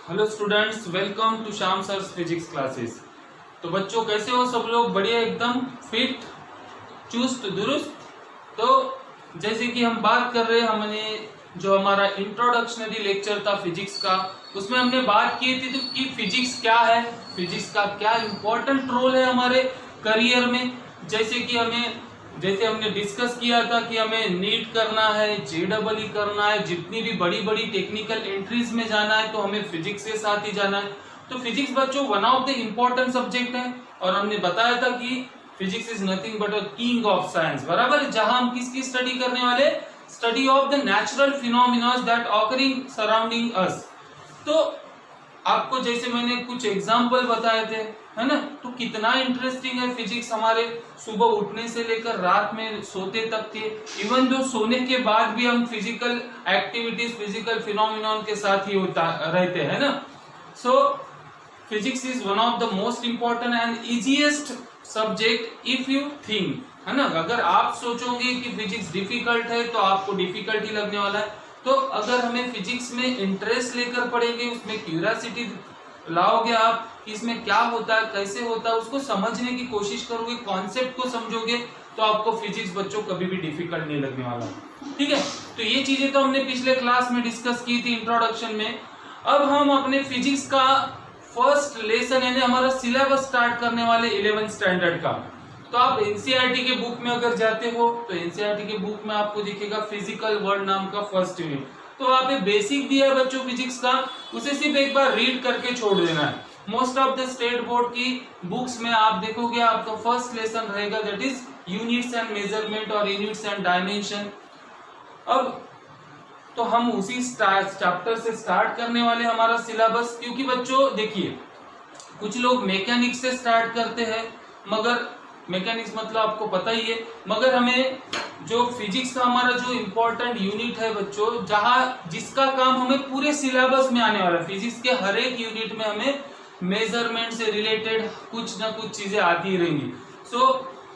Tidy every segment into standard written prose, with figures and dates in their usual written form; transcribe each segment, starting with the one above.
Hello students, welcome to Shyam sir physics classes. तो बच्चों कैसे हो सब लोग? बढ़िया, एकदम फिट, चुस्त दुरुस्त। तो जैसे कि हम बात कर रहे हैं, हमने जो हमारा इंट्रोडक्शनरी लेक्चर था फिजिक्स का, उसमें हमने बात की थी तो कि फिजिक्स क्या है, फिजिक्स का क्या इम्पोर्टेंट रोल है हमारे करियर में। जैसे हमने डिस्कस किया था कि हमें नीट करना है, जेईई करना है, जितनी भी बड़ी बड़ी टेक्निकल एंट्रीज में जाना है तो हमें फिजिक्स के साथ ही जाना है। तो फिजिक्स बच्चों one of the important subject है, और हमने बताया था कि physics is nothing but a king of science, बराबर। जहां हम किसकी स्टडी करने वाले? Study of the natural phenomena that occurring surrounding us. तो आपको जैसे मैंने कुछ एग्जाम्पल बताए थे, है ना, तो कितना इंटरेस्टिंग है फिजिक्स। हमारे सुबह उठने से लेकर रात में सोते तक के, इवन जो सोने के बाद भी हम फिजिकल एक्टिविटीज, फिजिकल फिनोमिनन के साथ ही रहते हैं ना। सो physics is one of the most important and easiest subject if you think, है ना। अगर आप सोचोगे कि फिजिक्स डिफिकल्ट है तो आपको डिफिकल्ट ही लगने वाला है। तो अगर हमें फिजिक्स में इंटरेस्ट लेकर पढ़ेंगे, उसमें क्यूरियोसिटी लाओगे आप कि इसमें क्या होता है, कैसे होता है, उसको समझने की कोशिश करोगे, कॉन्सेप्ट को समझोगे, तो आपको फिजिक्स बच्चों कभी भी डिफिकल्ट नहीं लगने वाला। ठीक है, तो ये चीजें तो हमने पिछले क्लास में डिस्कस की थी इंट्रोडक्शन में। अब हम अपने फिजिक्स का फर्स्ट लेसन यानी हमारा सिलेबस स्टार्ट करने वाले 11th स्टैंडर्ड का। तो आप एनसीईआरटी के बुक में अगर जाते हो तो एनसीईआरटी के बुक में आपको दिखेगा फिजिकल वर्ल्ड नाम का फर्स्ट यूनिट। तो वहां पे बेसिक दिया है बच्चों फिजिक्स का, उसे सिर्फ एक बार रीड करके छोड़ देना है। Most of the state board की बुक्स में आप देखोगे आपका फर्स्ट लेसन रहेगा that is units and measurement और यूनिट्स एंड डायमेंशन। अब तो हम उसी चैप्टर से स्टार्ट करने वाले हमारा सिलेबस, क्योंकि बच्चों देखिए कुछ लोग मैकेनिक्स से स्टार्ट करते हैं, मगर मैकेनिक्स मतलब आपको पता ही है, मगर हमें जो फिजिक्स का हमारा जो इम्पोर्टेंट यूनिट है बच्चों, जिसका काम हमें पूरे सिलेबस में आने वाला है, फिजिक्स के हर एक यूनिट में हमें मेजरमेंट से रिलेटेड कुछ ना कुछ चीजें आती रहेंगी। सो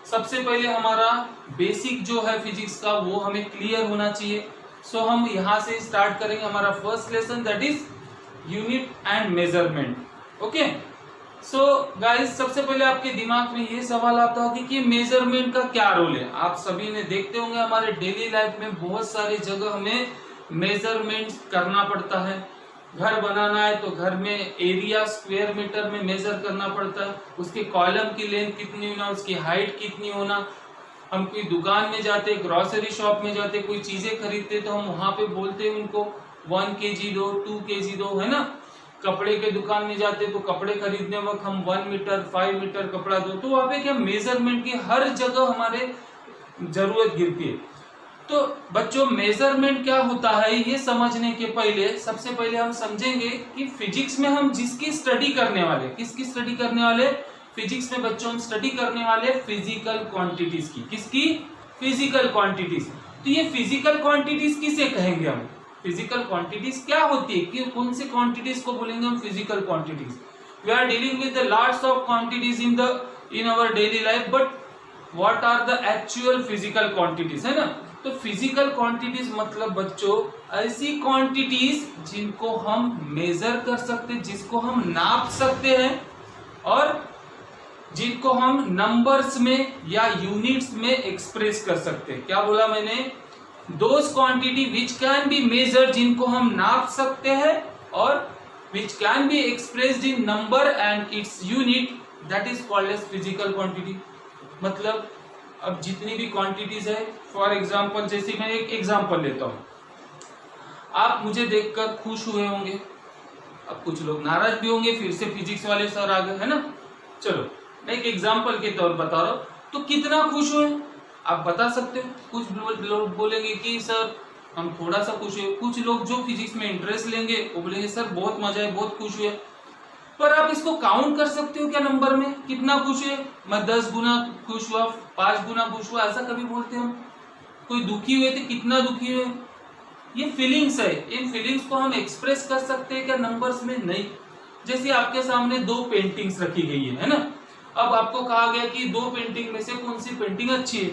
सबसे पहले हमारा बेसिक जो है फिजिक्स का वो हमें क्लियर होना चाहिए। सो हम यहाँ से स्टार्ट करेंगे हमारा first lesson that is unit and measurement. Okay, so guys सबसे पहले आपके दिमाग में ये सवाल आता होगा कि मेजरमेंट का क्या रोल है। आप सभी ने देखते होंगे हमारे डेली लाइफ में बहुत सारी जगह हमें मेजरमेंट करना पड़ता है। घर बनाना है तो घर में एरिया स्क्वायर मीटर में मेजर करना पड़ता है, उसके कॉलम की लेंथ कितनी होना, उसकी हाइट कितनी होना। हम कोई दुकान में जाते, ग्रोसरी शॉप में जाते, कोई चीजें खरीदते तो हम वहां पे बोलते हैं उनको 1 kg दो, 2 kg दो, है ना। कपड़े के दुकान में जाते तो कपड़े खरीदने वक्त हम 1 मीटर 5 मीटर कपड़ा दो। तो वहां पे क्या मेजरमेंट की हर जगह हमारे जरूरत गिरती है। तो बच्चों मेजरमेंट क्या होता है ये समझने के पहले सबसे पहले हम समझेंगे कि फिजिक्स में हम जिसकी स्टडी करने वाले, किसकी स्टडी करने वाले? फिजिक्स में बच्चों हम स्टडी करने वाले फिजिकल क्वांटिटीज की। किसकी? Physical quantities. तो ये फिजिकल क्वांटिटीज किसे कहेंगे हम? फिजिकल क्वांटिटीज क्या होती है, कि कौन सी क्वांटिटीज को बोलेंगे हम physical quantities? We are dealing with the lots of quantities in our daily life, but what are the actual physical quantities, है ना। तो फिजिकल क्वांटिटीज मतलब बच्चों ऐसी क्वांटिटीज जिनको हम मेजर कर सकते, जिसको हम नाप सकते हैं, और जिनको हम नंबर्स में या यूनिट्स में एक्सप्रेस कर सकते हैं। क्या बोला मैंने? Those quantity which can be measure, जिनको हम नाप सकते हैं, और which can be expressed in number and its unit, that is called as physical quantity. मतलब अब जितनी भी क्वांटिटीज है, फॉर एग्जाम्पल जैसे मैं एक एग्जाम्पल लेता हूं, आप मुझे देखकर खुश हुए होंगे, अब कुछ लोग नाराज भी होंगे, फिर से फिजिक्स वाले सर आ गए, है ना। चलो मैं एक एग्जाम्पल के तौर बता रहा हूं, तो कितना खुश हुए आप बता सकते हो? कुछ लोग बोलेंगे कि सर हम थोड़ा सा खुश हुए, कुछ लोग जो फिजिक्स में इंटरेस्ट लेंगे वो बोलेंगे सर बहुत मजा है, बहुत खुश हुए। पर आप इसको काउंट कर सकते हो क्या नंबर में? कितना खुश हुए? मैं 10 गुना खुश हुआ, 5 गुना खुश हुआ, ऐसा कभी बोलते हैं हम? कोई दुखी हुए थे, कितना दुखी हुए? ये फीलिंग्स है, इन फीलिंग्स को हम एक्सप्रेस कर सकते हैं क्या नंबर्स में? नहीं। जैसे आपके सामने 2 पेंटिंग्स रखी गई है ना। अब आपको कहा गया कि 2 पेंटिंग में से कौन सी पेंटिंग अच्छी है,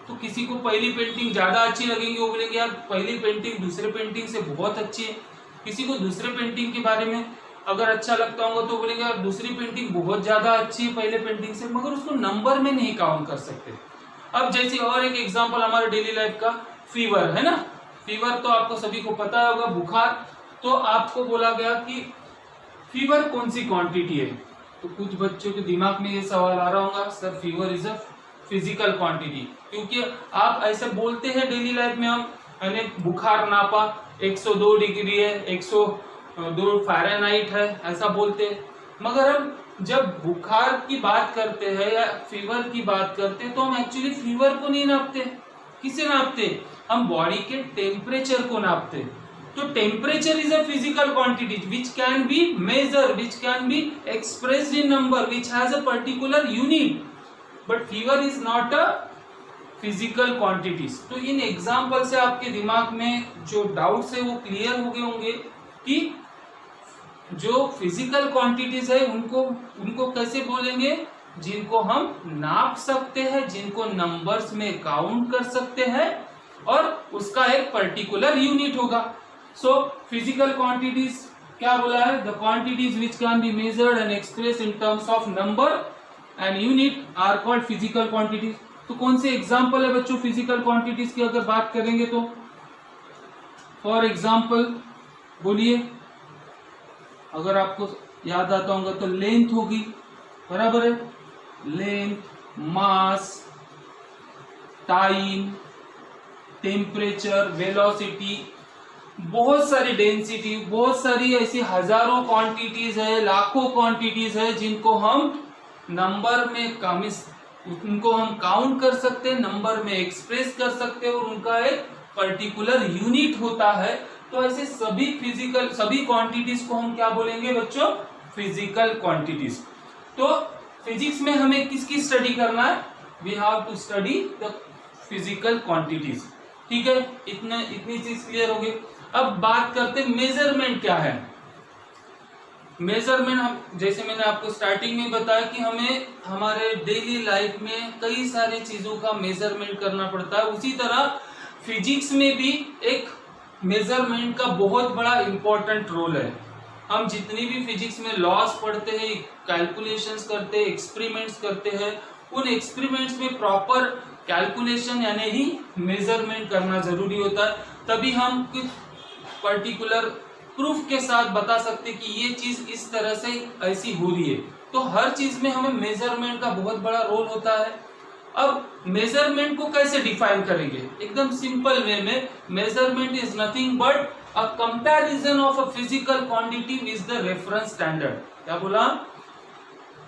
तो किसी को पहली पेंटिंग ज्यादा अच्छी लगेगी, वो बोलेंगे यार पहली पेंटिंग दूसरे पेंटिंग से बहुत अच्छी है। किसी को दूसरे पेंटिंग के बारे में अगर अच्छा लगता होगा तो बोलेंगे यार दूसरी पेंटिंग बहुत ज्यादा अच्छी है पहले पेंटिंग से, मगर उसको नंबर में नहीं काउंट कर सकते। अब जैसे और एक एग्जांपल हमारे डेली लाइफ का, फीवर है ना, फीवर तो आपको सभी को पता होगा, बुखार। तो आपको बोला गया कि फीवर कौन सी क्वांटिटी है, तो कुछ बच्चों के दिमाग में ये सवाल आ रहा होगा, sir fever is a physical quantity, क्योंकि आप ऐसे बोलते हैं डेली लाइफ में, हमने बुखार नापा 102 डिग्री है, 102 फ़ारेनहाइट है, ऐसा बोलते हैं। मगर हम जब बुखार की बात करते हैं या फीवर की बात करते हैं तो हम एक्चुअली फीवर को नहीं नापते। किसे नापते? हम बॉडी के टेम्परेचर को नापते। तो temperature is a physical quantity which can be measure, which can be expressed in number, which has a particular unit, but fever is not a physical quantities. तो इन एग्जाम्पल से आपके दिमाग में जो डाउट्स है वो क्लियर हो गए होंगे कि जो फिजिकल क्वांटिटीज है उनको कैसे बोलेंगे, जिनको हम नाप सकते हैं, जिनको नंबर्स में काउंट कर सकते हैं और उसका एक पर्टिकुलर यूनिट होगा। सो फिजिकल क्वांटिटीज क्या बोला है, the quantities which can be measured and express in terms of number and unit are called physical quantities. तो कौन से एग्जाम्पल है बच्चों फिजिकल क्वांटिटीज की अगर बात करेंगे तो? फॉर एग्जाम्पल बोलिए, अगर आपको याद आता होगा तो लेंथ होगी, बराबर है, लेंथ, मास, टाइम, टेम्परेचर, वेलोसिटी, बहुत सारी डेंसिटी, बहुत सारी ऐसी हजारों क्वांटिटीज है, लाखों क्वांटिटीज है जिनको हम नंबर में उनको हम काउंट कर सकते हैं, नंबर में एक्सप्रेस कर सकते हैं और उनका एक पर्टिकुलर यूनिट होता है। तो ऐसे सभी क्वांटिटीज को हम क्या बोलेंगे बच्चों? Physical quantities. तो फिजिक्स में हमें किसकी स्टडी करना है? We have to study the physical quantities. ठीक है, इतनी चीज क्लियर हो गई। अब बात करते मेजरमेंट क्या है। मेजरमेंट हम, जैसे मैंने आपको स्टार्टिंग में बताया कि हमें हमारे डेली लाइफ में कई सारी चीजों का मेजरमेंट करना पड़ता है, उसी तरह फिजिक्स में भी एक मेजरमेंट का बहुत बड़ा इंपॉर्टेंट रोल है। हम जितनी भी फिजिक्स में लॉस पढ़ते हैं, कैलकुलेशंस करते हैं, एक्सपेरिमेंट्स करते हैं, उन एक्सपेरिमेंट्स में प्रॉपर कैलकुलेशन यानी ही मेजरमेंट करना जरूरी होता है, तभी हम कुछ पर्टिकुलर प्रूफ के साथ बता सकते कि ये चीज इस तरह से ऐसी हो रही है। तो हर चीज में हमें मेजरमेंट का बहुत बड़ा रोल होता है। अब मेजरमेंट को कैसे डिफाइन करेंगे? एकदम सिंपल वे में, measurement is nothing but a comparison of a physical quantity with the reference standard. क्या बोला?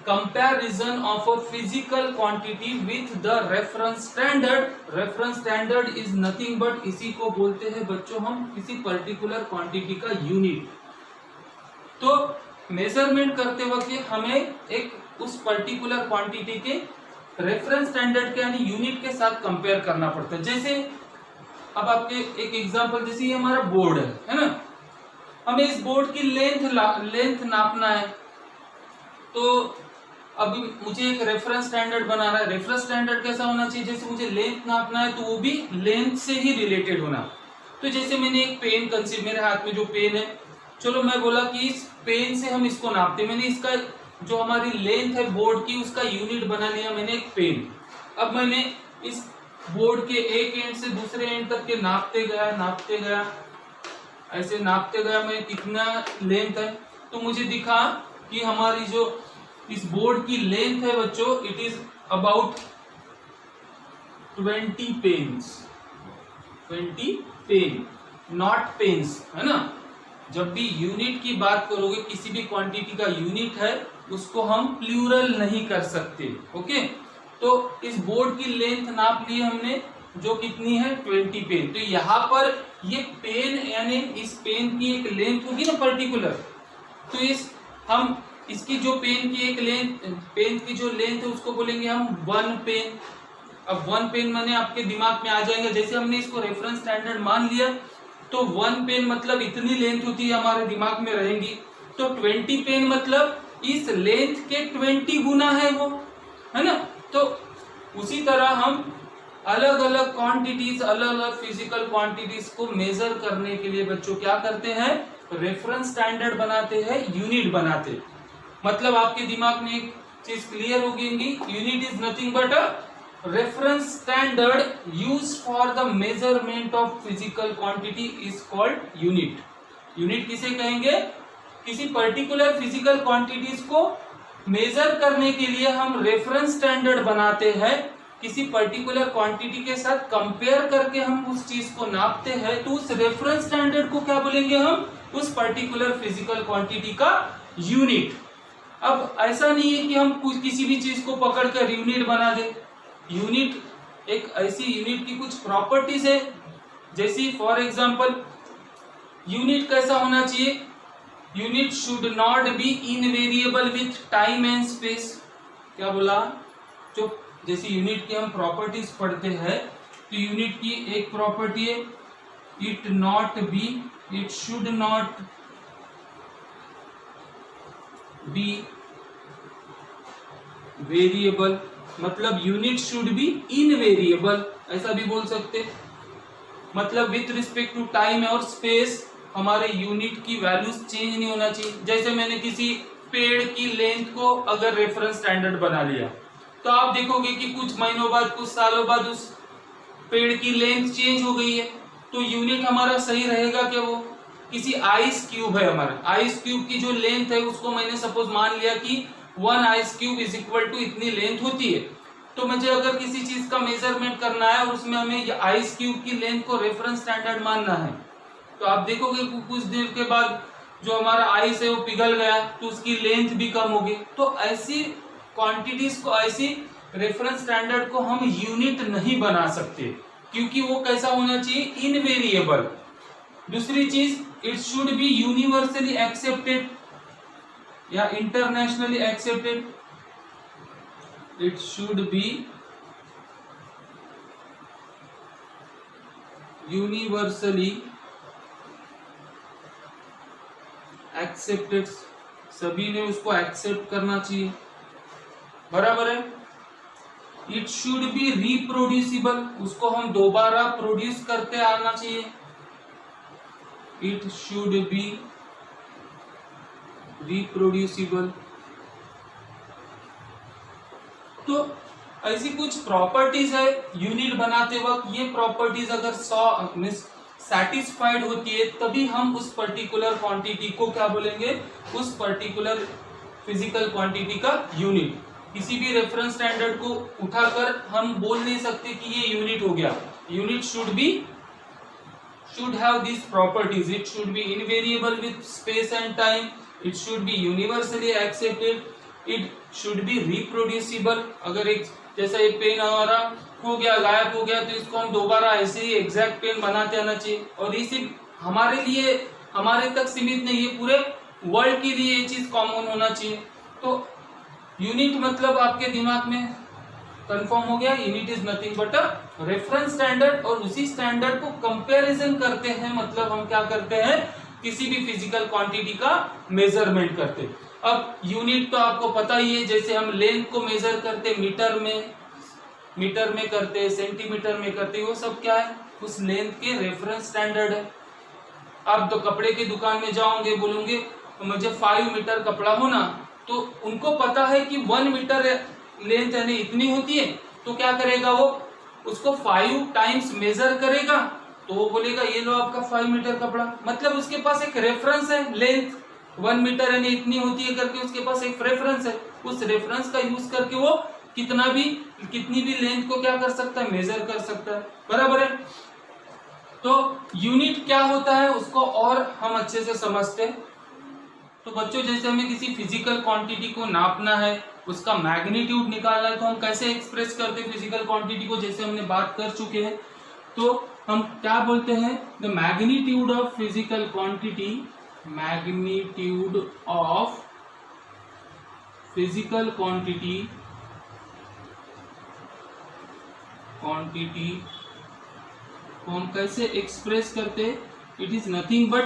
Comparison of a physical quantity with the reference standard. Reference standard is nothing but, इसी को बोलते हैं बच्चों हम किसी पर्टिकुलर क्वांटिटी का यूनिट। तो मेजरमेंट करते वक्त हमें एक उस पर्टिकुलर क्वांटिटी के रेफरेंस स्टैंडर्ड के यानी यूनिट के साथ कंपेयर करना पड़ता है। जैसे अब आपके एक एग्जांपल, जैसे ये हमारा बोर्ड है ना, हमें इस बोर्ड की लेंथ नापना है, तो अभी मुझे एक रेफरेंस स्टैंडर्ड बनाना है। रेफरेंस स्टैंडर्ड कैसा होना चाहिए? जैसे मुझे लेंथ नापना है तो वो भी लेंथ से ही रिलेटेड होना। तो जैसे मैंने एक पेन कंसीडर, मेरे हाथ में जो पेन है, चलो मैं बोला कि इस पेन से हम इसको नापते, मैंने इसका जो हमारी लेंथ है बोर्ड की उसका यूनिट बना लिया मैंने एक पेन। अब मैंने इस बोर्ड के एक एंड से दूसरे एंड तक के नापते गया, ऐसे नापते गया मैं कितना लेंथ है, तो मुझे दिखा कि हमारी जो इस बोर्ड की लेंथ है बच्चों, it is about 20 pens. 20 pen, not pens, है ना। जब भी यूनिट की बात करोगे, किसी भी क्वांटिटी का यूनिट है उसको हम प्लूरल नहीं कर सकते। ओके, तो इस बोर्ड की लेंथ नाप ली हमने, जो कितनी है 20 पेन। तो यहाँ पर ये पेन यानी इस पेन की एक लेंथ होगी ना पर्टिकुलर, तो हम इसकी जो पेन की एक लेंथ, पेन की जो लेंथ है उसको बोलेंगे हम 1 पेन। अब 1 पेन माने आपके दिमाग में आ जाएंगे, जैसे हमने इसको रेफरेंस स्टैंडर्ड मान लिया तो 1 पेन मतलब इतनी लेंथ होती है, हमारे दिमाग में रहेंगी। तो 20 पेन मतलब इस लेंथ के 20 गुना है वो, है ना। तो उसी तरह हम अलग अलग क्वांटिटीज, अलग अलग फिजिकल क्वांटिटीज को मेजर करने के लिए बच्चों क्या करते हैं, रेफरेंस स्टैंडर्ड बनाते हैं, यूनिट बनाते हैं। मतलब आपके दिमाग में एक चीज क्लियर होगी, unit is nothing but a reference standard used for the measurement of physical quantity is called unit. Unit किसे कहेंगे? किसी पर्टिकुलर फिजिकल क्वांटिटीज को मेजर करने के लिए हम रेफरेंस स्टैंडर्ड बनाते हैं, किसी पर्टिकुलर क्वांटिटी के साथ कंपेयर करके हम उस चीज को नापते हैं, तो उस रेफरेंस स्टैंडर्ड को क्या बोलेंगे हम? उस पर्टिकुलर फिजिकल क्वांटिटी का यूनिट। अब ऐसा नहीं है कि हम किसी भी चीज को पकड़कर यूनिट बना दे। यूनिट एक ऐसी यूनिट की कुछ प्रॉपर्टीज है, जैसी फॉर एग्जांपल यूनिट कैसा होना चाहिए? Unit should not be invariable with time and space. क्या बोला? जो जैसे यूनिट की हम प्रॉपर्टीज पढ़ते हैं, तो यूनिट की एक प्रॉपर्टी है it should not be variable, मतलब यूनिट शुड बी इनवेरिएबल, ऐसा भी बोल सकते। मतलब विथ रिस्पेक्ट टू टाइम और स्पेस हमारे यूनिट की वैल्यूज चेंज नहीं होना चाहिए। जैसे मैंने किसी पेड़ की लेंथ को अगर रेफरेंस स्टैंडर्ड बना लिया, तो आप देखोगे कि कुछ महीनों बाद, कुछ सालों बाद उस पेड़ की लेंथ चेंज हो गई है, तो यूनिट हमारा सही रहेगा क्या? वो किसी आइस क्यूब है, हमारा आइस क्यूब की जो लेंथ है उसको मैंने सपोज मान लिया कि 1 ice cube is equal to इतनी लेंथ होती है। तो मुझे अगर किसी चीज का मेजरमेंट करना है और उसमें हमें आइस क्यूब की लेंथ को रेफरेंस स्टैंडर्ड मानना है, तो आप देखोगे कुछ देर के बाद जो हमारा आइस है वो पिघल गया, तो उसकी लेंथ भी कम होगी। तो ऐसी क्वांटिटीज को, ऐसी रेफरेंस स्टैंडर्ड को हम यूनिट नहीं बना सकते, क्योंकि वो कैसा होना चाहिए? इनवेरिएबल। दूसरी चीज, it should be universally accepted या internationally accepted. It should be universally accepted, सभी ने उसको एक्सेप्ट करना चाहिए, बराबर है। इट शुड बी रिप्रोड्यूसिबल, उसको हम दोबारा प्रोड्यूस करते आना चाहिए। It should B reproducible. तो ऐसी कुछ प्रॉपर्टीज है यूनिट बनाते वक्त, ये प्रॉपर्टीज अगर 100 सेटिस्फाइड होती है, तभी हम उस पर्टिकुलर क्वांटिटी को क्या बोलेंगे? उस पर्टिकुलर फिजिकल क्वांटिटी का यूनिट। किसी भी रेफरेंस स्टैंडर्ड को उठाकर हम बोल नहीं सकते कि ये यूनिट हो गया। Unit should have these properties. It should be invariable with space and time. It should be universally accepted. It should be reproducible. अगर एक जैसा एक पेन हमारा खो गया, गायब हो गया, तो इसको हम दोबारा ऐसे ही एग्जैक्ट पेन बनाते आना चाहिए। और ये सिर्फ हमारे लिए, हमारे तक सीमित नहीं है, पूरे वर्ल्ड के लिए ये चीज कॉमन होना चाहिए। तो यूनिट मतलब आपके दिमाग में कंफर्म हो गया, unit is nothing but a reference standard. और उसी स्टैंडर्ड को कंपैरिजन करते हैं, मतलब हम क्या करते हैं? किसी भी फिजिकल क्वांटिटी का मेजरमेंट करते हैं। अब यूनिट तो आपको पता ही है, जैसे हम लेंथ को मेजर करते मीटर में करते, सेंटीमीटर में करते, वो सब क्या है? उस लेंथ के रेफरेंस स्टैंडर्ड है। आप तो कपड़े की दुकान में जाओगे, बोलोगे मुझे 5 मीटर कपड़ा होना, तो उनको पता है कि 1 मीटर लेंथ यानी इतनी होती है, तो क्या करेगा? वो उसको 5 टाइम्स मेजर करेगा, तो वो बोलेगा ये लो आपका 5 मीटर कपड़ा। मतलब उसके पास एक रेफरेंस है, लेंथ 1 मीटर यानी इतनी होती है करके उसके पास एक रेफरेंस है। उस रेफरेंस का यूज करके वो कितनी भी लेंथ को क्या कर सकता है? मेजर कर सकता है, बराबर है। तो यूनिट क्या होता है उसको और हम अच्छे से समझते हैं। तो बच्चों, जैसे हमें किसी फिजिकल क्वांटिटी को नापना है, उसका मैग्नीट्यूड निकालना है, तो हम कैसे एक्सप्रेस करते हैं फिजिकल क्वांटिटी को? जैसे हमने बात कर चुके हैं, तो हम क्या बोलते हैं? The magnitude of physical quantity, magnitude of physical quantity को हम कैसे एक्सप्रेस करते? इट इज नथिंग बट,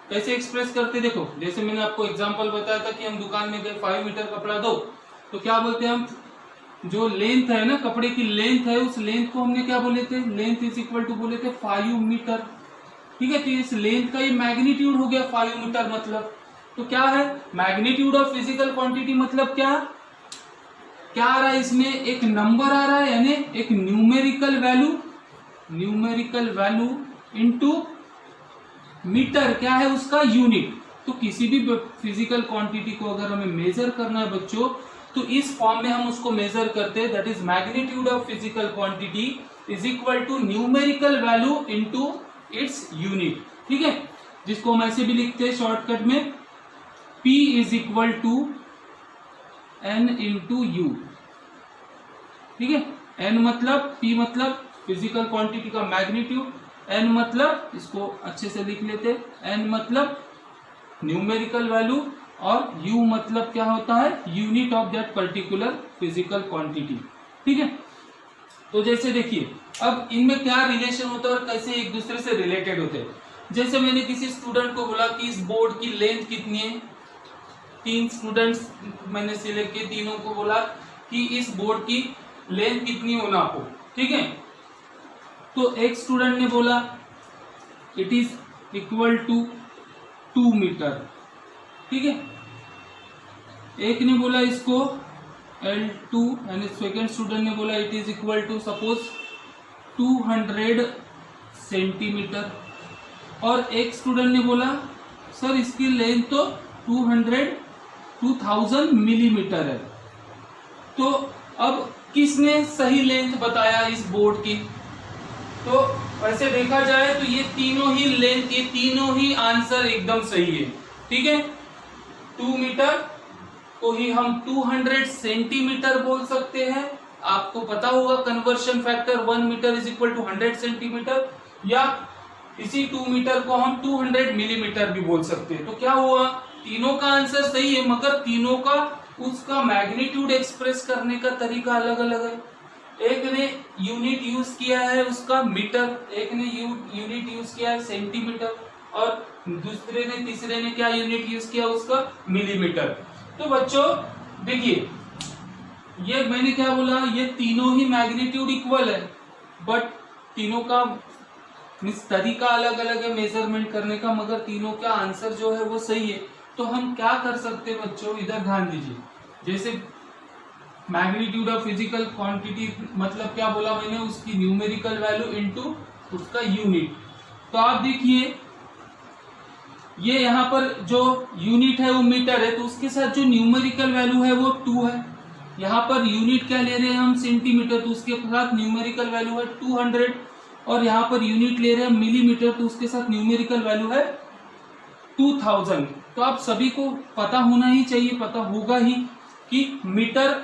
कैसे एक्सप्रेस करते? देखो, जैसे मैंने आपको एग्जांपल बताया था कि हम दुकान में गए, 5 मीटर कपड़ा दो, तो क्या बोलते हैं हम? जो लेंथ है ना, कपड़े की लेंथ है, उस लेंथ को हमने क्या बोले थे? लेंथ इज इक्वल टू बोले थे 5 मीटर। ठीक है। तो इस लेंथ का ये मैग्नीट्यूड हो गया 5 मीटर मतलब। तो क्या है मैग्नीट्यूड ऑफ फिजिकल क्वांटिटी मतलब क्या आ रहा है इसमें, एक नंबर आ रहा है यानी एक न्यूमेरिकल वैल्यू इनटू मीटर, क्या है उसका यूनिट। तो किसी भी फिजिकल क्वांटिटी को अगर हमें मेजर करना है बच्चों तो इस फॉर्म में हम उसको मेजर करते हैं, that is magnitude of physical quantity is equal to numerical value into its unit. ठीक है, जिसको हम ऐसे भी लिखते हैं शॉर्टकट में, P is equal to N into u. ठीक है, N मतलब P मतलब फिजिकल क्वांटिटी का मैग्नीट्यूड, N मतलब इसको अच्छे से लिख लेते हैं, N मतलब न्यूमेरिकल वैल्यू और U मतलब क्या होता है unit of that particular physical quantity. ठीक है, तो जैसे देखिए अब इनमें क्या रिलेशन होता है और कैसे एक दूसरे से रिलेटेड होते हैं। जैसे मैंने किसी स्टूडेंट को बोला कि इस बोर्ड की लेंथ कितनी है, 3 स्टूडेंट्स मैंने सिलेक्ट किए, तीनों को बोला कि इस बोर्ड की लेंथ कितनी होना हो। ठीक है, तो एक स्टूडेंट ने बोला it is equal to 2 metre. ठीक है, एक ने बोला इसको L2 यानी सेकेंड स्टूडेंट ने बोला it is equal to suppose 200 centimetre, और एक स्टूडेंट ने बोला सर इसकी लेंथ तो 2000 मिलीमीटर है। तो अब किसने सही लेंथ बताया इस बोर्ड की? तो वैसे देखा जाए तो ये तीनों ही लेंथ, ये तीनों ही आंसर एकदम सही है। ठीक है, 2 मीटर को ही हम 200 सेंटीमीटर बोल सकते हैं। आपको पता होगा conversion factor 1 metre is equal to 100 centimetre, या इसी 2 मीटर को हम 200 मिलीमीटर भी बोल सकते हैं। तो क्या हुआ, तीनों का आंसर सही है, मगर तीनों का उसका मैग्नीट्यूड एक्सप्रेस करने का तरीका अलग अलग है। एक ने यूनिट यूज किया है उसका मीटर, एक ने यूनिट यूज किया है सेंटीमीटर, और दूसरे ने तीसरे ने क्या यूनिट यूज किया उसका मिलीमीटर। तो बच्चों देखिए ये मैंने क्या बोला, ये तीनों ही मैग्नीट्यूड इक्वल है, बट तीनों का तरीका अलग अलग है मेजरमेंट करने का, मगर तीनों का आंसर जो है वो सही है। तो हम क्या कर सकते हैं बच्चों, इधर ध्यान दीजिए। जैसे मैग्नीट्यूड ऑफ फिजिकल क्वांटिटी मतलब क्या बोला मैंने, उसकी न्यूमेरिकल वैल्यू इनटू उसका यूनिट। तो आप देखिए ये यहाँ पर जो यूनिट है वो मीटर है, तो उसके साथ जो न्यूमेरिकल वैल्यू है वो 2 है। यहाँ पर यूनिट क्या ले रहे हैं हम सेंटीमीटर, तो उसके साथ न्यूमेरिकल वैल्यू है 200, और यहाँ पर यूनिट ले रहे हैं मिलीमीटर, तो उसके साथ न्यूमेरिकल वैल्यू है 2000। तो आप सभी को पता होना ही चाहिए, पता होगा ही कि मीटर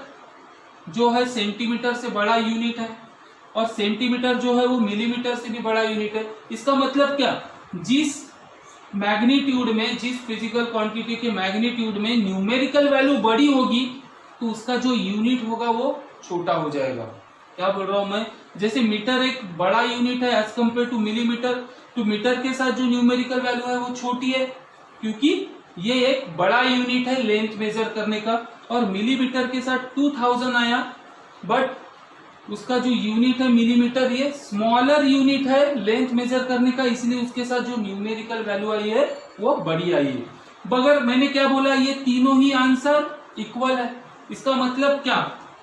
जो है सेंटीमीटर से बड़ा यूनिट है, और सेंटीमीटर जो है वो मिलीमीटर से भी बड़ा यूनिट है। इसका मतलब क्या, जिस मैग्नीट्यूड में, जिस फिजिकल क्वांटिटी के मैग्नीट्यूड में न्यूमेरिकल वैल्यू बड़ी होगी तो उसका जो यूनिट होगा वो छोटा हो जाएगा। क्या बोल रहा हूं मैं, जैसे मीटर एक बड़ा यूनिट है एज कंपेयर टू मिलीमीटर, तो मीटर के साथ जो न्यूमेरिकल वैल्यू है वो छोटी है, क्योंकि ये एक बड़ा यूनिट है लेंथ मेजर करने का। और मिलीमीटर के साथ 2000 आया, बट उसका जो यूनिट है मिलीमीटर, ये स्मॉलर यूनिट है लेंथ मेजर करने का, इसलिए उसके साथ जो न्यूमेरिकल वैल्यू आई है वो बड़ी आई है। मगर मैंने क्या बोला, ये तीनों ही आंसर इक्वल है। इसका मतलब क्या,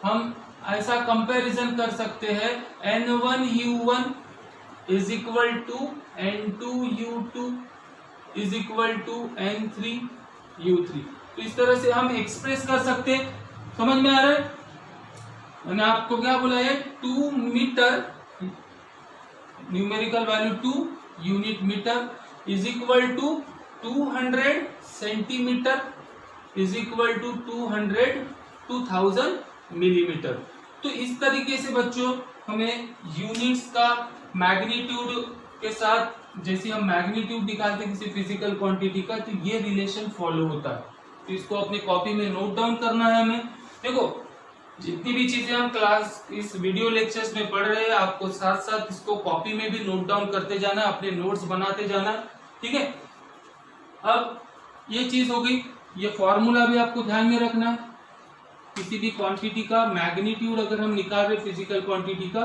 हम ऐसा कंपैरिजन कर सकते हैं, N1U1 is equal to N2U2 is equal to N3U3। तो इस तरह से हम एक्सप्रेस कर सकते हैं। समझ में आ रहा है? मैंने आपको क्या बोला है, 2 metre numerical value 2 unit metre is equal to 200 centimetre is equal to 2000 millimetre. तो इस तरीके से बच्चों हमें यूनिट्स का मैग्नीट्यूड के साथ, जैसे हम मैग्नीट्यूड निकालते हैं किसी फिजिकल क्वांटिटी का, तो ये रिलेशन फॉलो होता है। तो इसको अपनी कॉपी में नोट डाउन करना है हमें। देखो जितनी भी चीजें हम क्लास इस वीडियो लेक्चर्स में पढ़ रहे हैं, आपको साथ साथ इसको कॉपी में भी नोट डाउन करते जाना, अपने नोट्स बनाते जाना। ठीक है, अब ये चीज हो गई, ये फॉर्मूला भी आपको ध्यान में रखना। किसी भी क्वांटिटी का मैग्नीट्यूड अगर हम निकाल रहे फिजिकल क्वांटिटी का,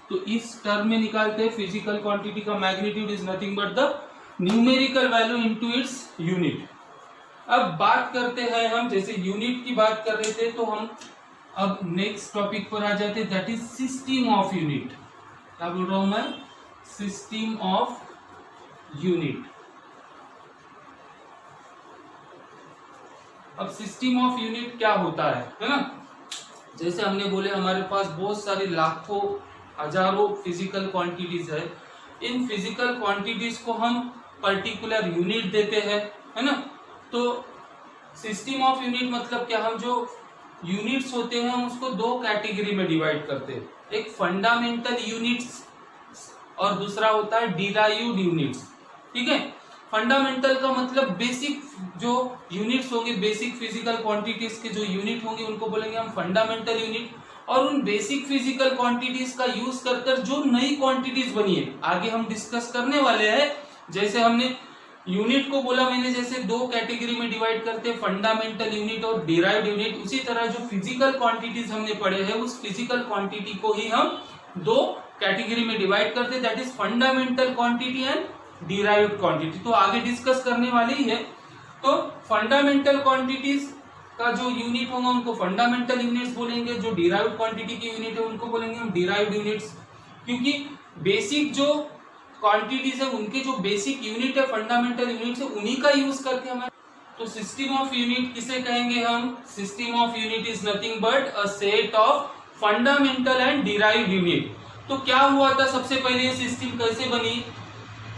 तो इस टर्म में निकालते हैं। फिजिकल क्वांटिटी का magnitude is nothing but the numerical value into its unit. अब बात करते हैं हम, जैसे यूनिट की बात कर रहे थे तो हम अब नेक्स्ट टॉपिक पर आ जाते हैं, that is system of unit. क्या बोल रहा हूं मैं? System of unit. अब सिस्टम ऑफ यूनिट क्या होता है ना? जैसे हमने बोले हमारे पास बहुत सारी लाखों हजारों फिजिकल क्वांटिटीज है। इन फिजिकल क्वांटिटीज को हम पर्टिकुलर यूनिट देते हैं, है ना? तो सिस्टम ऑफ यूनिट मतलब क्या, हम जो यूनिट्स होते हैं हम उसको दो कैटेगरी में डिवाइड करते हैं। एक फंडामेंटल यूनिट्स और दूसरा होता है डिराइव्ड यूनिट्स। ठीक है, फंडामेंटल का मतलब बेसिक जो यूनिट्स होंगे, बेसिक फिजिकल क्वांटिटीज के जो यूनिट होंगे उनको बोलेंगे हम फंडामेंटल यूनिट। और उन बेसिक फिजिकल क्वांटिटीज का यूज कर जो नई क्वांटिटीज बनी है आगे हम डिस्कस करने वाले हैं। जैसे हमने यूनिट को बोला मैंने, जैसे दो कैटेगरी में डिवाइड करते हैं, फंडामेंटल यूनिट और डिराइव्ड यूनिट, उसी तरह जो फिजिकल क्वांटिटीज हमने पढ़े हैं उस फिजिकल क्वांटिटी को ही हम दो कैटेगरी में डिवाइड करते हैं, that is fundamental quantity and derived quantity. तो आगे डिस्कस करने वाले ही है। तो फंडामेंटल क्वांटिटीज का जो यूनिट होगा उनको फंडामेंटल यूनिट्स बोलेंगे, जो डिराइव्ड क्वांटिटी की यूनिट है उनको बोलेंगे हम डिराइव्ड यूनिट्स। क्योंकि बेसिक जो क्वांटिटीज है उनके जो बेसिक यूनिट है फंडामेंटल यूनिट है उन्हीं का यूज करके हमारे। तो सिस्टम ऑफ यूनिट किसे कहेंगे हम? System of unit is nothing but a set of fundamental and derived unit. तो क्या हुआ था, सबसे पहले ये सिस्टम कैसे बनी?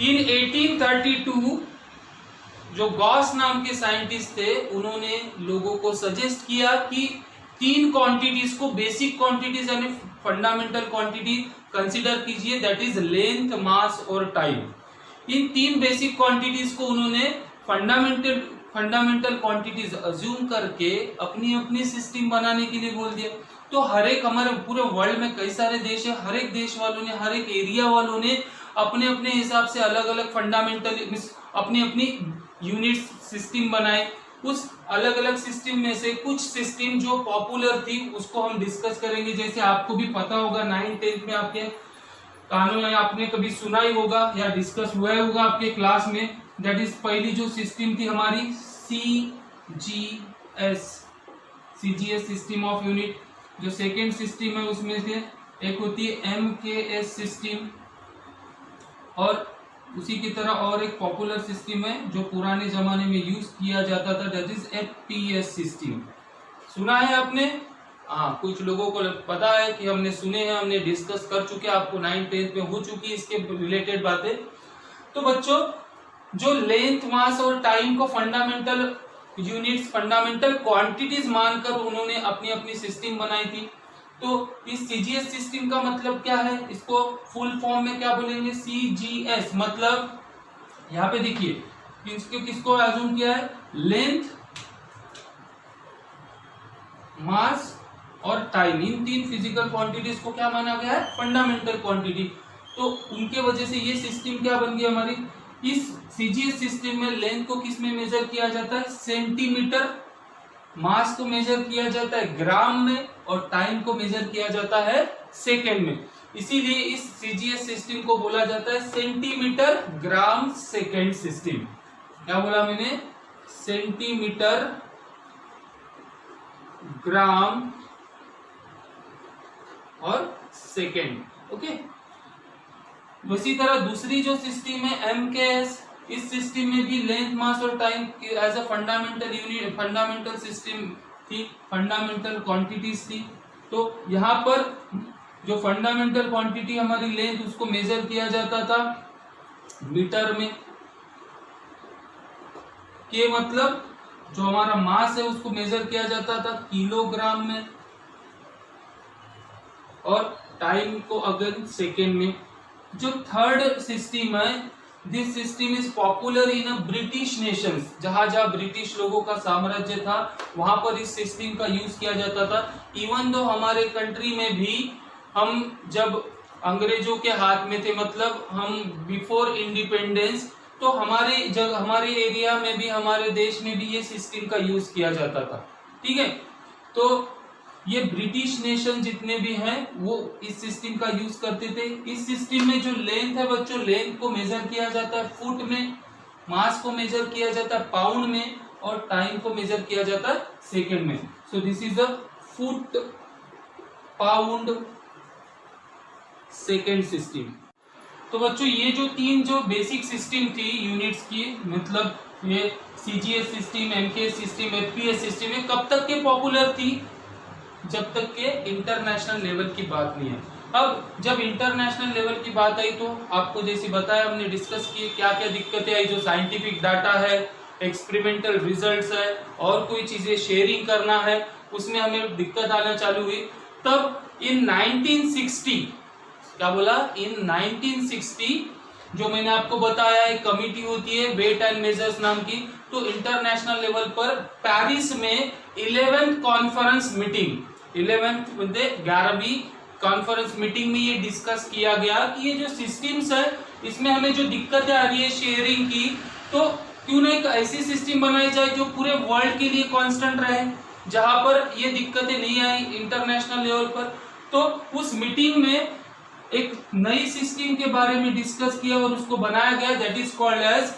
इन 1832 जो गॉस नाम के साइंटिस्ट थे उन्होंने लोगों को सजेस्ट किया कि तीन क्वांटिटीज को बेसिक क्वांटिटीज यानी फंडामेंटल क्वांटिटी कंसीडर कीजिए, दैट इज लेंथ, मास और टाइम। इन तीन बेसिक क्वांटिटीज को उन्होंने फंडामेंटल क्वांटिटीज अज्यूम करके अपनी अपनी सिस्टम बनाने के लिए बोल दिया। तो हर एक हमारे पूरे वर्ल्ड में कई सारे देश है, हर एक देश वालों ने, हर एक एरिया वालों ने अपने अपने हिसाब से अलग अलग फंडामेंटल अपनी अपनी यूनिट सिस्टम बनाए। उस अलग अलग सिस्टम में से कुछ सिस्टम जो पॉपुलर थी उसको हम डिस्कस करेंगे। जैसे आपको भी पता होगा 9th 10th में आपके कानों में आपने कभी सुना ही होगा या डिस्कस हुआ ही होगा आपके क्लास में, दैट इज पहली जो सिस्टम थी हमारी सीजीएस सिस्टम ऑफ यूनिट। जो सेकेंड सिस्टम है उसमें से एक होती है एमकेएस सिस्टम, और उसी की तरह और एक पॉपुलर सिस्टम है जो पुराने जमाने में यूज किया जाता था, दैट इज एफपीएस सिस्टम। सुना है आपने? हाँ, कुछ लोगों को पता है कि हमने सुने हैं, हमने डिस्कस कर चुके हैं, आपको 9th 10th में हो चुकी है इसके रिलेटेड बातें। तो बच्चों जो लेंथ, मास और टाइम को फंडामेंटल यूनिट्स, फंडामेंटल क्वांटिटीज मानकर उन्होंने अपनी अपनी सिस्टम बनाई थी। तो इस सीजीएस सिस्टम का मतलब क्या है? इसको फुल फॉर्म में क्या बोलेंगे? सीजीएस मतलब यहाँ पे देखिए किसको अज्यूम किया है? लेंथ, मास और टाइम, इन तीन फिजिकल क्वांटिटीज को क्या माना गया है? Fundamental quantity. तो उनके वजह से ये सिस्टम क्या बन गई हमारी? इस सीजीएस सिस्टम में लेंथ को किस में मेजर किया जाता है? सेंटीमीटर, मास को मेजर किया जाता है ग्राम में और टाइम को मेजर किया जाता है सेकेंड में। इसीलिए इस सीजीएस सिस्टम को बोला जाता है सेंटीमीटर ग्राम सेकेंड सिस्टम। क्या बोला मैंने? सेंटीमीटर ग्राम और सेकेंड। ओके, उसी तरह दूसरी जो सिस्टम है एमकेएस, इस सिस्टम में भी लेंथ, मास और time as a fundamental unit, fundamental system थी, फंडामेंटल क्वांटिटीज थी। तो यहाँ पर जो फंडामेंटल क्वांटिटी हमारी लेंथ उसको मेजर किया जाता था मीटर में, के मतलब जो हमारा मास है उसको मेजर किया जाता था किलोग्राम में, और टाइम को अगर सेकेंड में। जो थर्ड सिस्टम है, this system is popular in a British Nations, जहां जहां ब्रिटिश लोगों का साम्राज्य था वहां पर इस सिस्टम का यूज किया जाता था। इवन दो हमारे कंट्री में भी हम जब अंग्रेजों के हाथ में थे, मतलब हम बिफोर इंडिपेंडेंस, तो हमारे एरिया में भी, हमारे देश में भी ये सिस्टम का यूज किया जाता था। ठीक है, तो ये ब्रिटिश नेशन जितने भी हैं वो इस सिस्टम का यूज करते थे। इस सिस्टम में जो लेंथ है बच्चों, लेंथ को मेजर किया जाता है फुट में, मास को मेजर किया जाता है पाउंड में और टाइम को मेजर किया जाता है सेकेंड में। So this is a foot pound second system. तो बच्चों ये जो तीन जो बेसिक सिस्टम थी यूनिट्स की, मतलब ये CGS system, MKS system, FPS system, ये कब तक के पॉपुलर थी? जब तक के इंटरनेशनल लेवल की बात नहीं है। अब जब इंटरनेशनल लेवल की बात आई तो आपको जैसे बताया, हमने डिस्कस किए क्या क्या दिक्कतें आई, जो साइंटिफिक डाटा है, एक्सपेरिमेंटल रिजल्ट्स है और कोई चीजें शेयरिंग करना है, उसमें हमें दिक्कत आना चालू हुई। तब इन 1960, क्या बोला, इन 1960 जो मैंने आपको बताया एक कमिटी होती है वेट एंड मेजर्स नाम की, तो इंटरनेशनल लेवल पर पेरिस में 11th कॉन्फ्रेंस मीटिंग, 11वीं कॉन्फ्रेंस मीटिंग में ये डिस्कस किया गया कि ये जो सिस्टम्स है इसमें हमें जो दिक्कतें आ रही है शेयरिंग की, तो क्यों ना एक ऐसी सिस्टम बनाई जाए जो पूरे वर्ल्ड के लिए कांस्टेंट रहे, जहां पर ये दिक्कतें नहीं आई इंटरनेशनल लेवल पर। तो उस मीटिंग में एक नई सिस्टम के बारे में डिस्कस किया और उसको बनाया गया, that is called as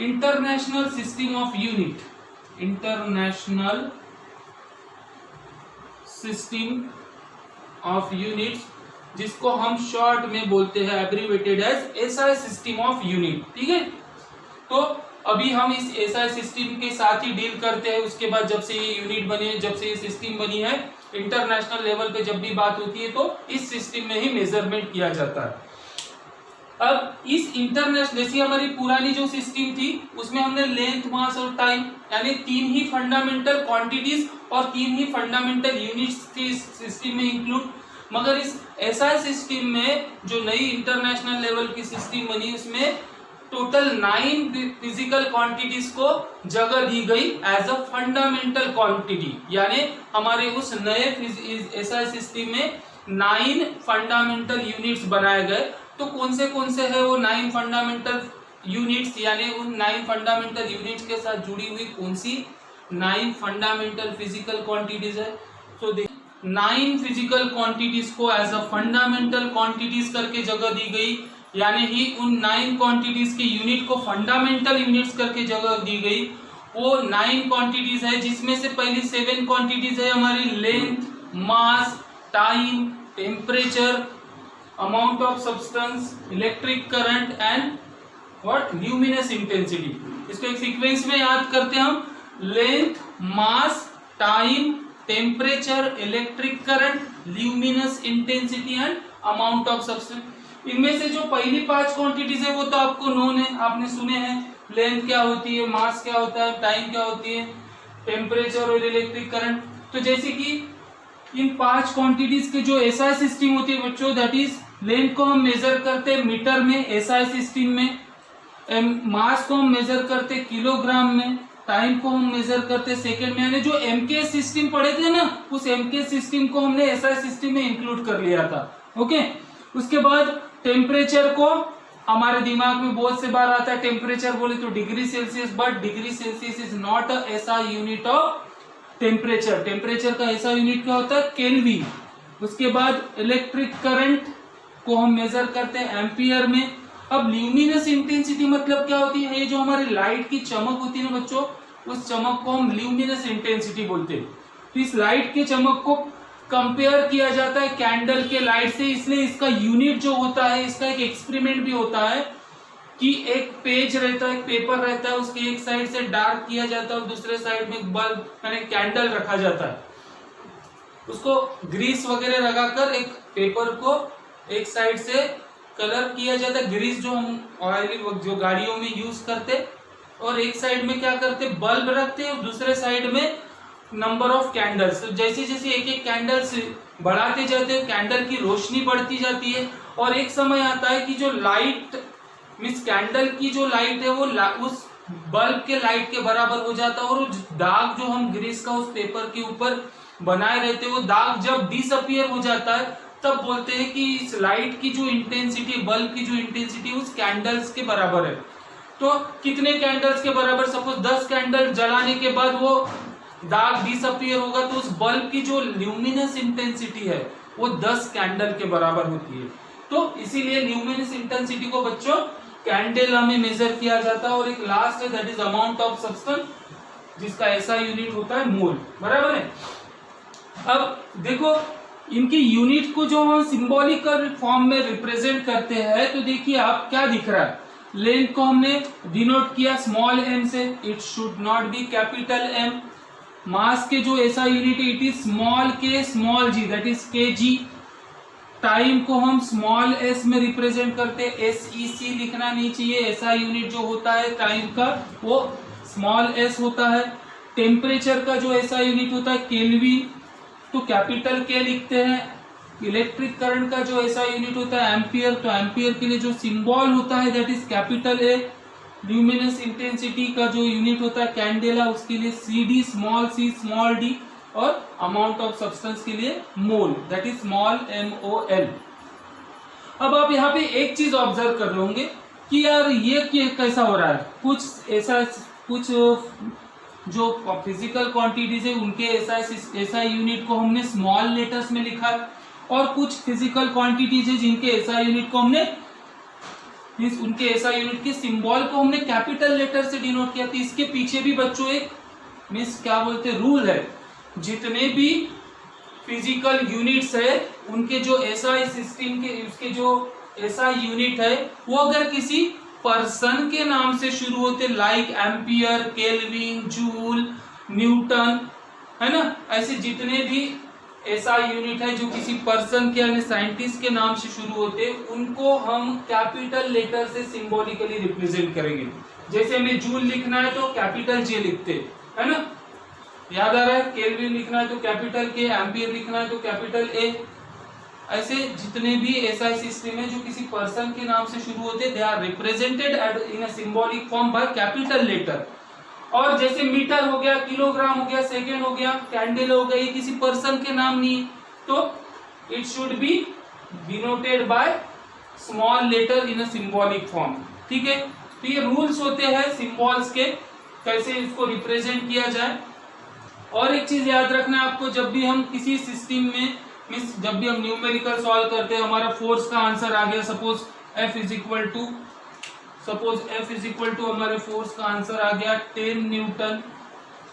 international system of unit, international system of units, जिसको हम शॉर्ट में बोलते हैं abbreviated as SI system of unit. ठीक है, तो अभी हम इस एसआई सिस्टम के साथ ही डील करते हैं। उसके बाद जब से ये यूनिट बनी है, जब से ये सिस्टम बनी है, इंटरनेशनल लेवल पे जब भी बात होती है तो इस सिस्टम में ही मेजरमेंट किया जाता है। अब इस इंटरनेशनल, जैसी हमारी पुरानी जो सिस्टम थी उसमें हमने लेंथ, मास और टाइम यानी तीन ही फंडामेंटल क्वांटिटीज और तीन ही फंडामेंटल यूनिट्स थी इस सिस्टम में इंक्लूड। मगर इस एसआई सिस्टम में जो नई इंटरनेशनल लेवल की सिस्टम बनी उसमें टोटल 9 फिजिकल क्वांटिटीज को जगह दी गई एज अ फंडामेंटल क्वांटिटी, यानी हमारे उस नए एसआई सिस्टम में 9 फंडामेंटल यूनिट्स बनाए गए। तो कौन से है वो 9 फंडामेंटल यूनिट्स, यानी उन 9 फंडामेंटल यूनिट्स के साथ जुड़ी हुई कौन सी 9 फंडामेंटल फिजिकल क्वांटिटीज है। तो 9 फिजिकल क्वांटिटीज को एज अ फंडामेंटल क्वांटिटीज करके जगह दी गई, यानी ही उन 9 क्वांटिटीज के यूनिट को फंडामेंटल यूनिट्स करके जगह दी गई। वो 9 क्वांटिटीज है जिसमें से पहली 7 क्वांटिटीज है हमारी length, mass, time, temperature, amount of substance, electric current and what, luminous intensity. इसको एक सीक्वेंस में याद करते हैं हम, length, mass, time, temperature, electric current, luminous intensity and amount of substance. इनमें से जो पहली 5 क्वांटिटीज है वो तो आपको नोन है, आपने सुने हैं। लेंथ क्या होती है, मास क्या होता है, टाइम क्या होती है, टेम्परेचर और इलेक्ट्रिक करंट। तो जैसे कि इन 5 क्वांटिटीज के जो एसआई सिस्टम होती है बच्चों, दैट इज लेंथ को हम मेजर करते हैं मीटर में एसआई सिस्टम में, मास को हम मेजर करते किलोग्राम में, टाइम को हम मेजर करते सेकेंड में। यानी जो एमके सिस्टम पढ़े थे ना, उस एमके सिस्टम को हमने एसआई सिस्टम में इंक्लूड कर लिया था। ओके, उसके बाद टेम्परेचर को हमारे दिमाग में बहुत से बार आता है, टेम्परेचर बोले तो degree Celsius, but degree Celsius is not a SI unit of temperature. Temperature का एसआई यूनिट क्या होता है, केल्विन। उसके बाद इलेक्ट्रिक करंट को हम मेजर करते हैं एम्पियर में। अब ल्यूमिनस इंटेंसिटी मतलब क्या होती है, ये जो हमारी लाइट की चमक होती है ना बच्चों, उस चमक को हम ल्यूमिनस इंटेंसिटी बोलते हैं। तो इस लाइट के चमक को कंपेयर किया जाता है कैंडल के लाइट से, इसलिए इसका यूनिट जो होता है, इसका एक एक्सपेरिमेंट भी होता है कि एक पेज रहता है, एक पेपर रहता है, उसके एक साइड से डार्क किया जाता है और दूसरे साइड में बल्ब यानी कैंडल रखा जाता है। उसको ग्रीस वगैरह लगाकर एक पेपर को एक साइड से कलर किया जाता है, ग्रीस जो हम ऑयल जो गाड़ियों में यूज करते, और एक साइड में क्या करते, बल्ब रखते और दूसरे साइड में नंबर ऑफ कैंडल्स। जैसे जैसे एक एक कैंडल्स बढ़ाते जाते हैं, कैंडल की रोशनी बढ़ती जाती है, और एक समय आता है कि जो लाइट मीन्स कैंडल की जो लाइट है वो उस बल्ब के लाइट के बराबर हो जाता है, और दाग जो हम ग्रीस का उस पेपर के ऊपर बनाए रहते हैं, वो दाग जब डिसअपियर हो जाता है तब बोलते हैं कि इस लाइट की जो इंटेंसिटी, बल्ब की जो इंटेंसिटी उस कैंडल्स के बराबर है। तो कितने कैंडल्स के बराबर, सपोज 10 कैंडल जलाने के बाद वो दाग डिसअपियर होगा, तो उस बल्ब की जो ल्यूमिनस इंटेंसिटी है वो 10 कैंडल के बराबर होती है। तो इसीलिए ल्यूमिनस इंटेंसिटी को बच्चों कैंडेला में मेजर किया जाता है, और एक लास्ट है that is amount of substance जिसका ऐसा यूनिट होता है मोल, बराबर है। अब देखो इनकी यूनिट को जो हम सिंबॉलिकल फॉर्म में रिप्रेजेंट करते हैं, तो देखिए आप क्या दिख रहा है, लेंथ को हमने डिनोट किया स्मॉल m से, it should not be capital M। मास के जो ऐसा यूनिट है it is small k small g that is kg। Time को हम स्मॉल s में रिप्रेजेंट करते हैं, SEC लिखना नहीं चाहिए, ऐसा यूनिट जो होता है टाइम का वो स्मॉल s होता है। टेम्परेचर का जो ऐसा यूनिट होता है केल्विन, तो कैपिटल K लिखते हैं। इलेक्ट्रिक करंट का जो ऐसा यूनिट होता है एम्पियर, तो एम्पियर के लिए जो सिंबल होता है that is capital A। Luminous intensity का जो यूनिट होता है कैंडेला, उसके लिए CD small c small d, और अमाउंट ऑफ सब्सटेंस के लिए मोल दैट इज स्मॉल MOL। अब आप यहाँ पे एक चीज ऑब्जर्व कर रहे होंगे कि यार ये कैसा हो रहा है, कुछ ऐसा कुछ जो फिजिकल क्वांटिटीज है उनके ऐसा यूनिट को हमने स्मॉल लेटर्स में लिखा है, और कुछ फिजिकल क्वांटिटीज है जिनके ऐसा यूनिट को हमने उनके ऐसा यूनिट के सिंबल को हमने कैपिटल लेटर से डिनोट किया। तो इसके पीछे भी बच्चों एक क्या बोलते हैं रूल है, जितने भी फिजिकल यूनिट्स है उनके जो एसआई सिस्टम के उसके जो एसआई यूनिट है वो अगर किसी पर्सन के नाम से शुरू होते like ampere, kelvin, joule, Newton, है ना, ऐसे जितने भी एसआई यूनिट है जो किसी पर्सन के यानी साइंटिस्ट के नाम से शुरू होते उनको हम कैपिटल लेटर से सिंबॉलिकली रिप्रेजेंट करेंगे। जैसे हमें जूल लिखना है तो कैपिटल जे लिखते, है ना, याद आ रहा है। केल्विन लिखना है तो कैपिटल के, एम्पियर लिखना है तो कैपिटल ए। ऐसे जितने भी एसआई सिस्टम है जो किसी पर्सन के नाम से शुरू होते they are represented in a symbolic form by capital letter. और जैसे मीटर हो गया, किलोग्राम हो गया, सेकेंड हो गया, कैंडल हो गया, ये किसी पर्सन के नाम नहीं, तो it should be denoted by small letter in a symbolic form. ठीक है, तो ये रूल्स होते हैं सिंबल्स के, कैसे इसको रिप्रेजेंट किया जाए। और एक चीज याद रखना है आपको, जब भी हम किसी सिस्टम में जब भी हम न्यूमेरिकल सॉल्व करते हैं, हमारा फोर्स का आंसर आ गया, suppose F is equal to हमारे फोर्स का आंसर आ गया 10 न्यूटन,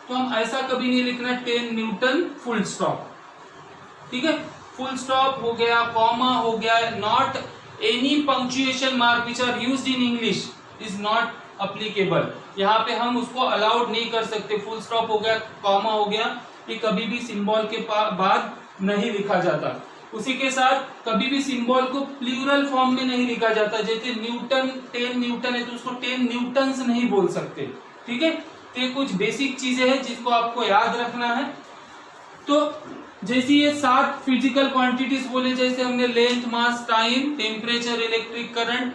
तो हम ऐसा कभी नहीं लिखना 10 न्यूटन फुल स्टॉप। ठीक है, फुल स्टॉप हो गया, कॉमा हो गया, not any punctuation mark which are used in English is not applicable. यहाँ पे हम उसको अलाउड नहीं कर सकते। फुल स्टॉप हो गया, कॉमा हो गया, ये कभी भी सिंबल के बाद नहीं लिखा जाता। उसी के साथ कभी भी सिंबल को प्लूरल फॉर्म में नहीं लिखा जाता। जैसे न्यूटन 10 न्यूटन है तो उसको 10 न्यूटन्स नहीं बोल सकते। ठीक है, तो ये कुछ बेसिक चीजें हैं जिसको आपको याद रखना है। तो जैसे ये 7 फिजिकल क्वांटिटीज बोले, जैसे हमने length, mass, time, temperature, electric current,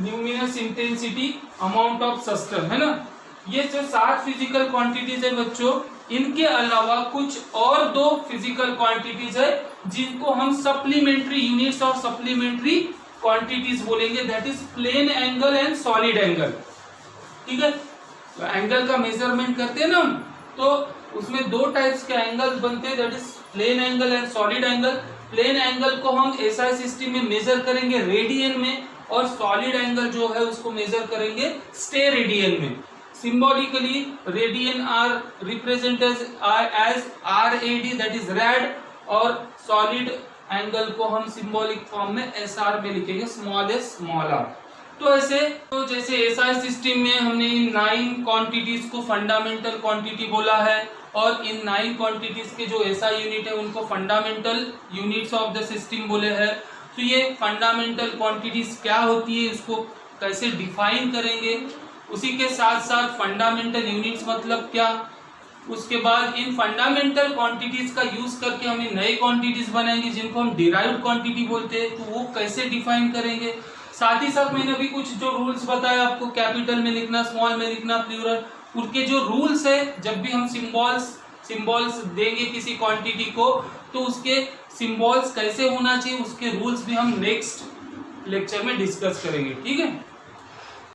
luminous intensity, amount of substance, है ना, ये जो 7 फिजिकल क्वांटिटीज है बच्चों, इनके अलावा कुछ और 2 फिजिकल क्वांटिटीज है जिनको हम सप्लीमेंट्री यूनिट्स और सप्लीमेंट्री क्वांटिटीज बोलेंगे, that is plane angle and solid angle. ठीक है, तो एंगल का मेजरमेंट करते हैं ना, तो उसमें 2 टाइप्स के एंगल्स बनते हैं, that is plane angle and solid angle. Plane angle को हम एसआई सिस्टम में मेजर करेंगे रेडियन में, और सॉलिड एंगल जो है उसको मेजर करेंगे स्टेरेडियन में। Symbolically, radian are represented as RAD, that is rad, और solid angle को हम symbolic form में SR में लिखेंगे, small s small r। तो ऐसे तो जैसे SI सिस्टम में हमने इन 9 क्वांटिटीज को फंडामेंटल क्वांटिटी बोला है, और इन 9 क्वांटिटीज के जो SI यूनिट है उनको fundamental units of the system बोले हैं। तो ये फंडामेंटल क्वांटिटीज क्या होती है, इसको कैसे डिफाइन करेंगे, उसी के साथ साथ फंडामेंटल यूनिट्स मतलब क्या, उसके बाद इन फंडामेंटल क्वांटिटीज का यूज करके हमें नए क्वांटिटीज बनाएंगे जिनको हम डिराइव्ड क्वांटिटी बोलते हैं, तो वो कैसे डिफाइन करेंगे। साथ ही साथ मैंने अभी कुछ जो रूल्स बताया आपको, कैपिटल में लिखना, स्मॉल में लिखना, प्लूरल, उनके जो रूल्स है, जब भी हम सिंबल्स देंगे किसी क्वांटिटी को तो उसके सिंबल्स कैसे होना चाहिए, उसके रूल्स भी हम नेक्स्ट लेक्चर में डिस्कस करेंगे। ठीक है।